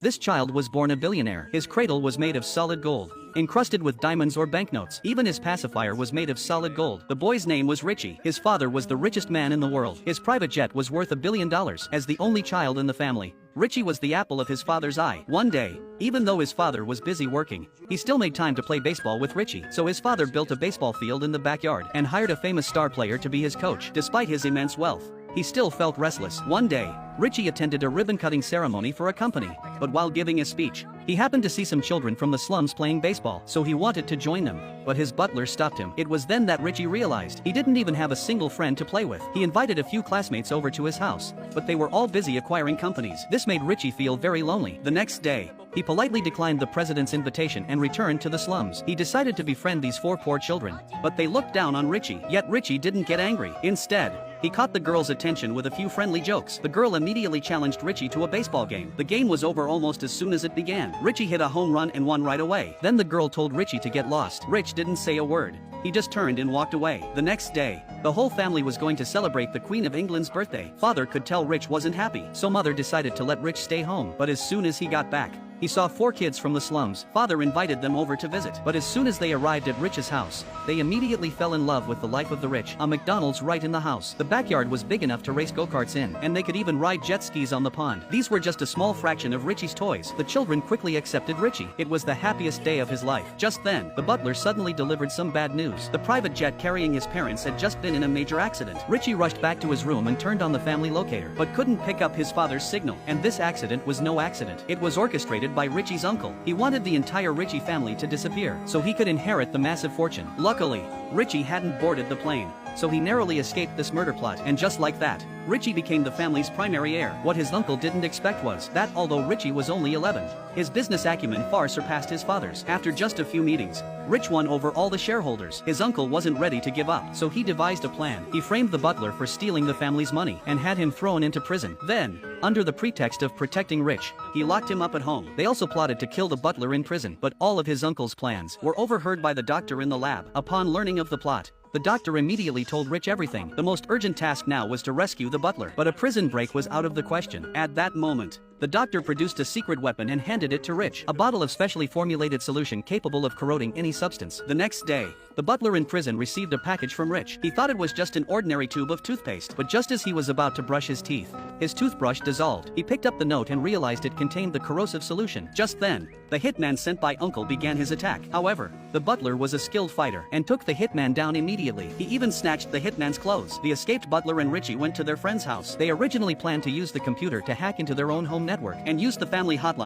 This child was born a billionaire. His cradle was made of solid gold, encrusted with diamonds or banknotes. Even his pacifier was made of solid gold. The boy's name was Richie. His father was the richest man in the world. His private jet was worth $1 billion. As the only child in the family, Richie was the apple of his father's eye. One day, even though his father was busy working, he still made time to play baseball with Richie. So his father built a baseball field in the backyard and hired a famous star player to be his coach. Despite his immense wealth, he still felt restless. One day, Richie attended a ribbon-cutting ceremony for a company, but while giving a speech, he happened to see some children from the slums playing baseball, so he wanted to join them, but his butler stopped him. It was then that Richie realized he didn't even have a single friend to play with. He invited a few classmates over to his house, but they were all busy acquiring companies. This made Richie feel very lonely. The next day, he politely declined the president's invitation and returned to the slums. He decided to befriend these 4 poor children, but they looked down on Richie. Yet Richie didn't get angry. Instead, he caught the girl's attention with a few friendly jokes. The girl immediately challenged Richie to a baseball game. The game was over almost as soon as it began. Richie hit a home run and won right away. Then the girl told Richie to get lost. Rich didn't say a word. He just turned and walked away. The next day, the whole family was going to celebrate the Queen of England's birthday. Father could tell Rich wasn't happy, so mother decided to let Rich stay home. But as soon as he got back, he saw 4 kids from the slums. Father invited them over to visit. But as soon as they arrived at Rich's house, they immediately fell in love with the life of the rich. A McDonald's right in the house. The backyard was big enough to race go-karts in, and they could even ride jet skis on the pond. These were just a small fraction of Richie's toys. The children quickly accepted Richie. It was the happiest day of his life. Just then, the butler suddenly delivered some bad news. The private jet carrying his parents had just been in a major accident. Richie rushed back to his room and turned on the family locator, but couldn't pick up his father's signal. And this accident was no accident. It was orchestrated by Richie's uncle. He wanted the entire Richie family to disappear, so he could inherit the massive fortune. Luckily, Richie hadn't boarded the plane, so he narrowly escaped this murder plot. And just like that, Richie became the family's primary heir. What his uncle didn't expect was that although Richie was only 11, his business acumen far surpassed his father's. After just a few meetings, Rich won over all the shareholders. His uncle wasn't ready to give up, so he devised a plan. He framed the butler for stealing the family's money and had him thrown into prison. Then, under the pretext of protecting Rich, he locked him up at home. They also plotted to kill the butler in prison, but all of his uncle's plans were overheard by the doctor in the lab. Upon learning of the plot, the doctor immediately told Rich everything. The most urgent task now was to rescue the butler, but a prison break was out of the question. At that moment, the doctor produced a secret weapon and handed it to Rich, a bottle of specially formulated solution capable of corroding any substance. The next day, the butler in prison received a package from Rich. He thought it was just an ordinary tube of toothpaste, but just as he was about to brush his teeth, his toothbrush dissolved. He picked up the note and realized it contained the corrosive solution. Just then, the hitman sent by Uncle began his attack. However, the butler was a skilled fighter and took the hitman down immediately. He even snatched the hitman's clothes. The escaped butler and Richie went to their friend's house. They originally planned to use the computer to hack into their own home network and use the family hotline